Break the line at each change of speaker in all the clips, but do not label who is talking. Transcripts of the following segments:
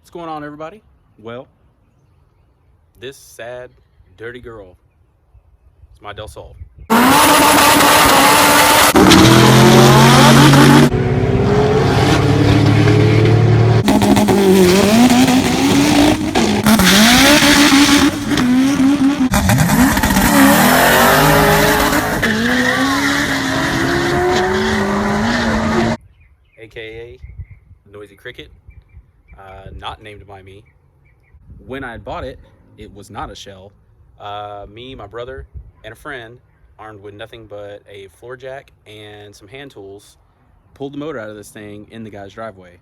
What's going on, everybody? Well, this sad, dirty girl is my Del Sol. AKA Noisy Cricket, not named by me. When I bought it, it was not a shell. Me, my brother, and a friend, armed with nothing but a floor jack and some hand tools, pulled the motor out of this thing in the guy's driveway.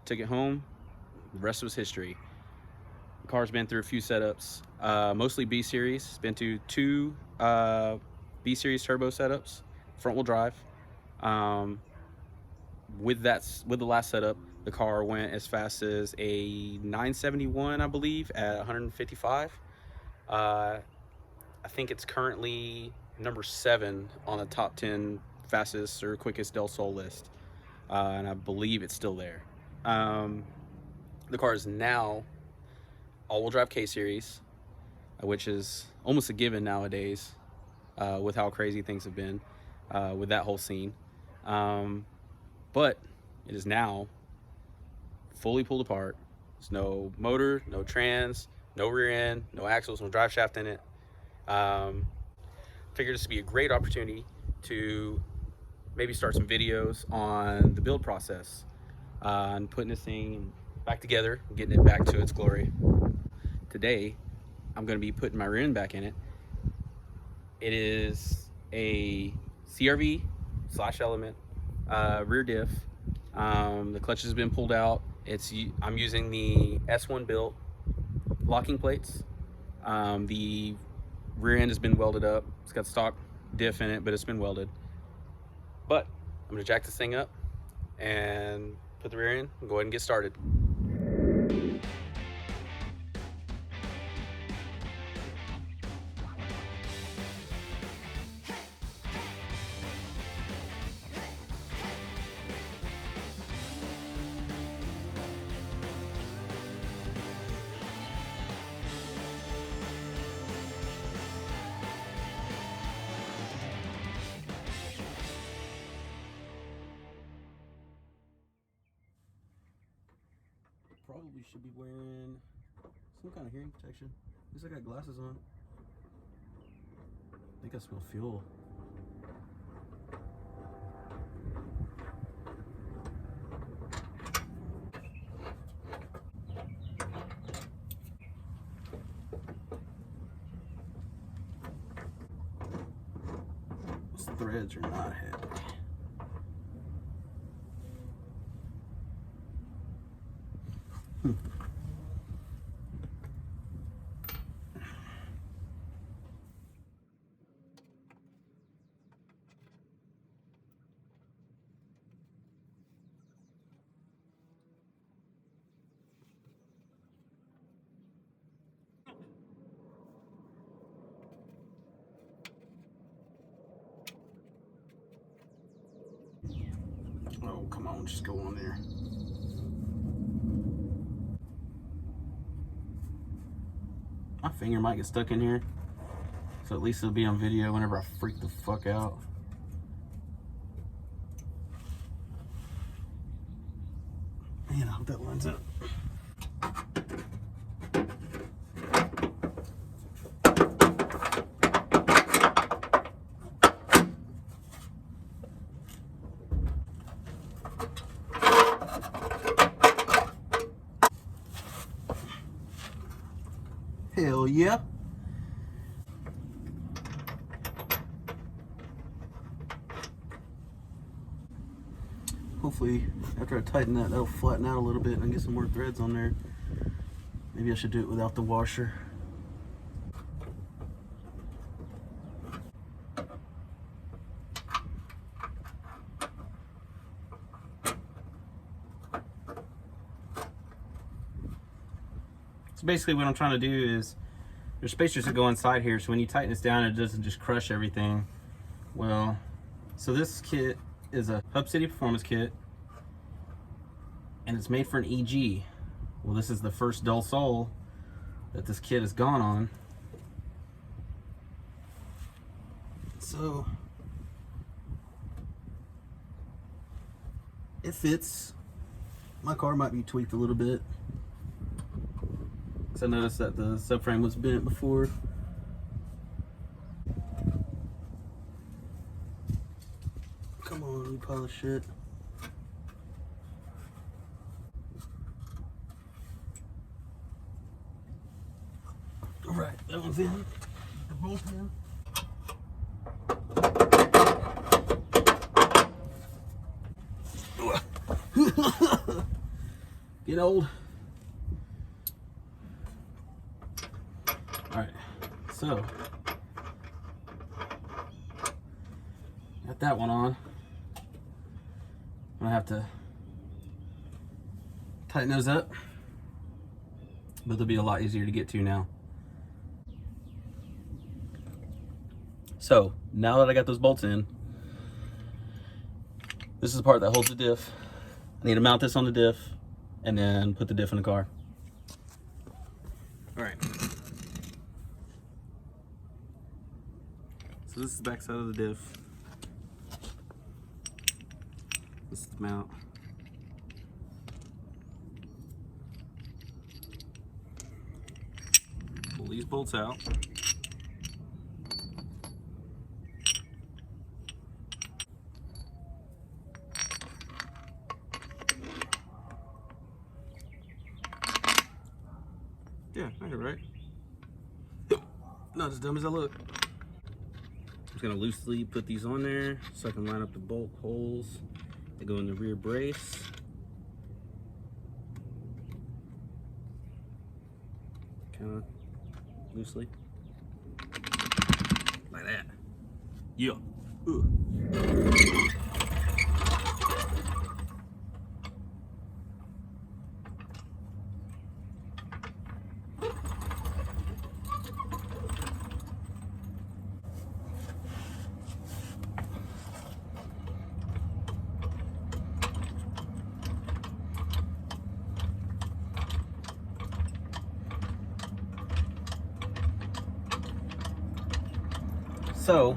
Took it home. The rest was history. The car's been through a few setups, mostly B series. It's been to two B series turbo setups, front wheel drive. With the last setup, the car went as fast as a 971, I believe, at 155. I think it's currently number 7 on the top 10 fastest or quickest Del Sol list, and I believe it's still there. The car is now all-wheel drive K series, which is almost a given nowadays, with how crazy things have been with that whole scene. But it is now fully pulled apart. There's no motor, no trans, no rear end, no axles, no drive shaft in it. Figured this would be a great opportunity to maybe start some videos on the build process and putting this thing back together and getting it back to its glory. Today, I'm going to be putting my rear end back in it. It is a CRV / Element rear diff. The clutch has been pulled out. I'm using the S1 built locking plates. The rear end has been welded up. It's got stock diff in it, but it's been welded. But I'm gonna jack this thing up and put the rear end and go ahead and get started. Probably should be wearing some kind of hearing protection. At least I got glasses on. I think I smell fuel. Those threads are not heavy. Oh, come on, just go on there. My finger might get stuck in here, so at least it'll be on video whenever I freak the fuck out. Man, I hope that lines up. Hell yeah. Hopefully, after I tighten that, that'll flatten out a little bit and get some more threads on there. Maybe I should do it without the washer. So basically what I'm trying to do is, there's spacers that go inside here, so when you tighten this down, it doesn't just crush everything. Well, so this kit is a Hub City Performance kit, and it's made for an EG. Well, this is the first Del Sol that this kit has gone on. So it fits. My car might be tweaked a little bit, because I noticed that the subframe was bent before. Come on, you polish it. Alright, that one's in. The bolt in. Get old. Alright, so got that one on. I'm gonna have to tighten those up, but they'll be a lot easier to get to now. So now that I got those bolts in, this is the part that holds the diff. I need to mount this on the diff and then put the diff in the car. All right. So this is the back side of the diff. This is the mount. Pull these bolts out. Yeah, I got it right. Not as dumb as I look. I'm just gonna loosely put these on there so I can line up the bolt holes that go in the rear brace. Kind of loosely. Like that. Yeah. Ooh. So,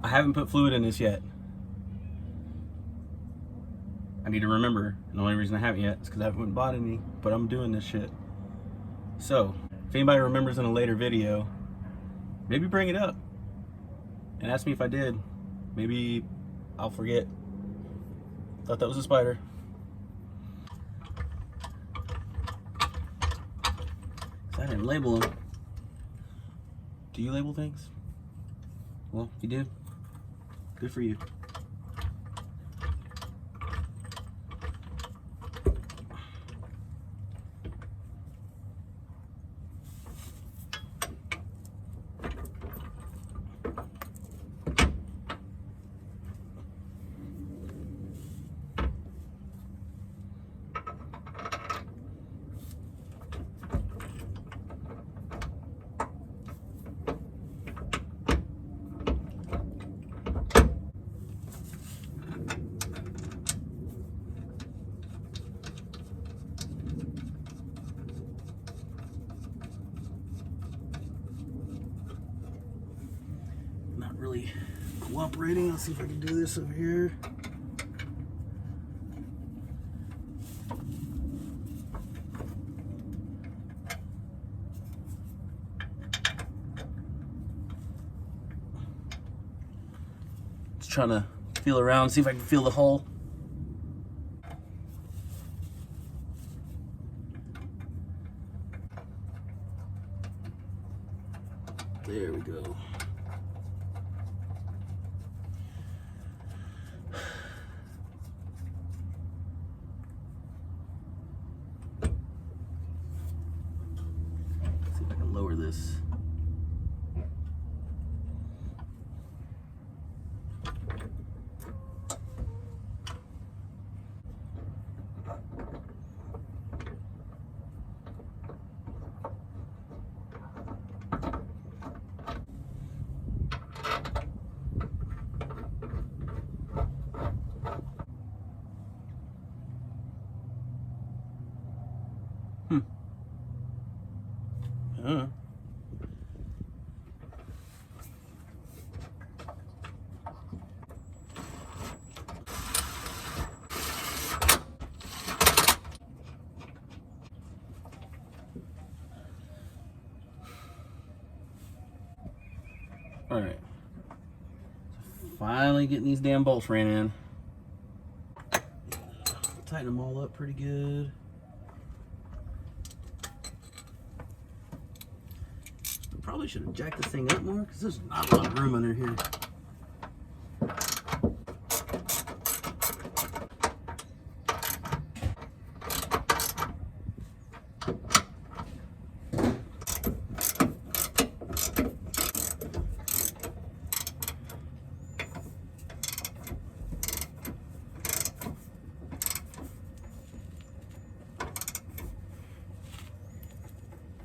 I haven't put fluid in this yet. I need to remember, and the only reason I haven't yet is because I haven't bought any, but I'm doing this shit. So, if anybody remembers in a later video, maybe bring it up and ask me if I did. Maybe I'll forget. Thought that was a spider. I didn't label them. Do you label things? Well, if you do, good for you. Really cooperating. Let's see if I can do this over here. Just trying to feel around, see if I can feel the hole. There we go. Lower this. All right. Finally getting these damn bolts ran in. Tighten them all up pretty good. Probably should have jacked this thing up more because there's not a lot of room under here.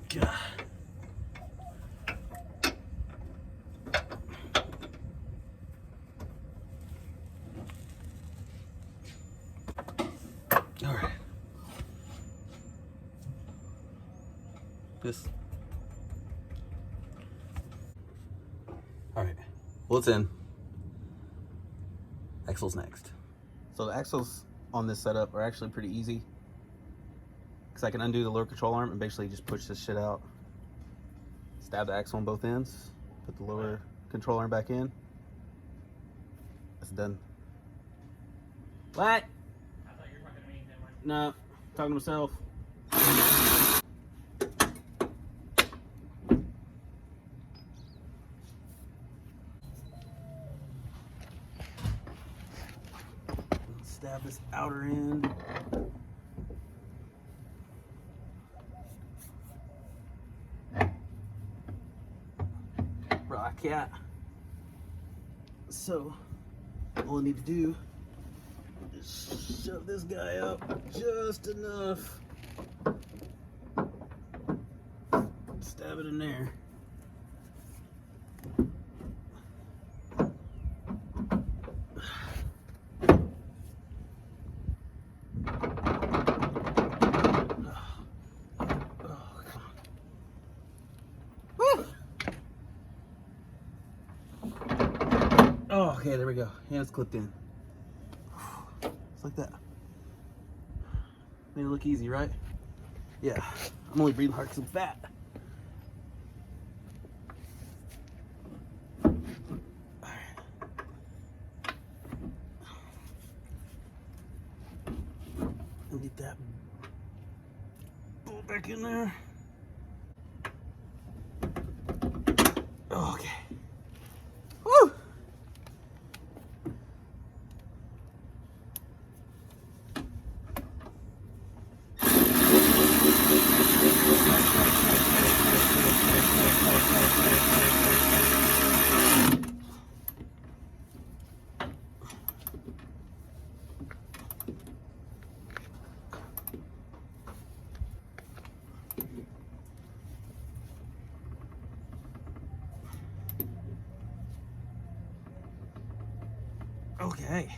God. All right. This. All right. Well, it's in. Axle's next. So the axles on this setup are actually pretty easy because I can undo the lower control arm and basically just push this shit out. Stab the axle on both ends. Put the lower control arm back in. That's done. What? I thought you were talking to me. No, talking to myself. Stab this outer end. Rock cat. So, all I need to do is shove this guy up just enough. Stab it in there. Oh, okay, there we go. Yeah, it's clipped in. Just like that. Made it look easy, right? Yeah, I'm only breathing hard because I'm fat. I'll get that bolt back in there. Okay. Woo! Okay.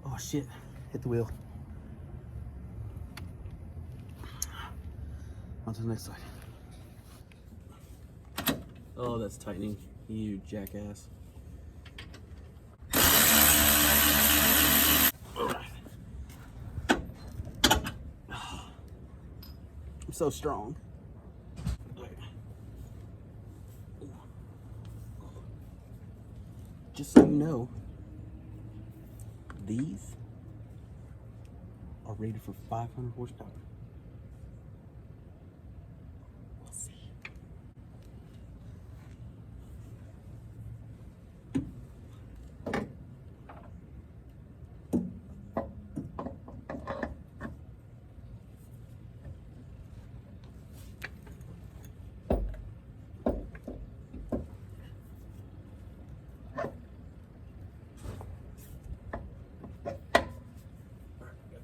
Oh shit, hit the wheel. On to the next side. Oh, that's tightening, you jackass. I'm so strong. Just so you know, these are rated for 500 horsepower. We'll see.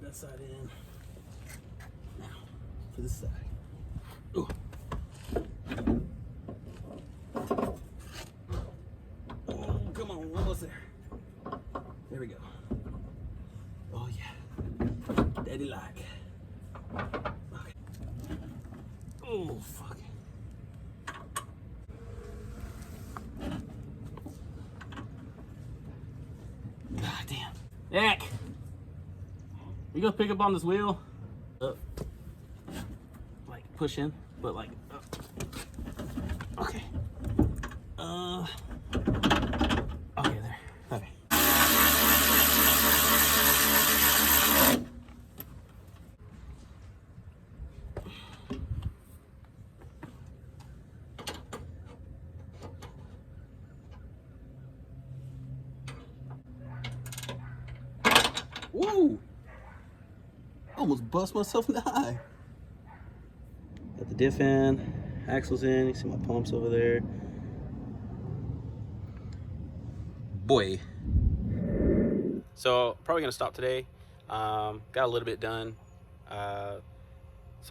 That side in. Now, for this side. Ooh. Oh, come on, almost there. There we go. Oh yeah. Daddy like. Okay. Oh, fuck. God damn. Yak! You go pick up on this wheel. Up. Like push in, but like up. Okay. Okay, there. Okay. Woo! Almost bust myself in the eye. Got the diff in, axles in. You see my pumps over there. Boy. So probably gonna stop today. Got a little bit done. So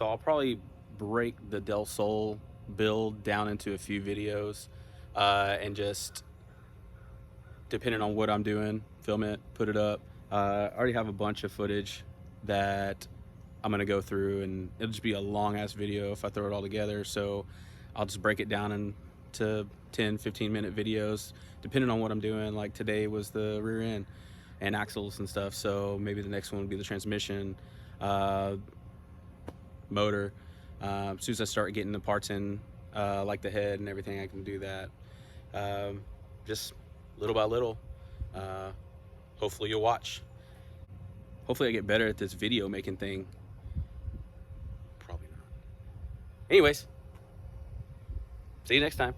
I'll probably break the Del Sol build down into a few videos, and just depending on what I'm doing, film it, put it up. I already have a bunch of footage that I'm gonna go through, and it'll just be a long ass video if I throw it all together. So I'll just break it down into 10-15 minute videos depending on what I'm doing. Like today was the rear end and axles and stuff, so maybe the next one would be the transmission, motor. As soon as I start getting the parts in, like the head and everything, I can do that. Just little by little. Hopefully you'll watch. Hopefully I get better at this video making thing. Probably not. Anyways, see you next time.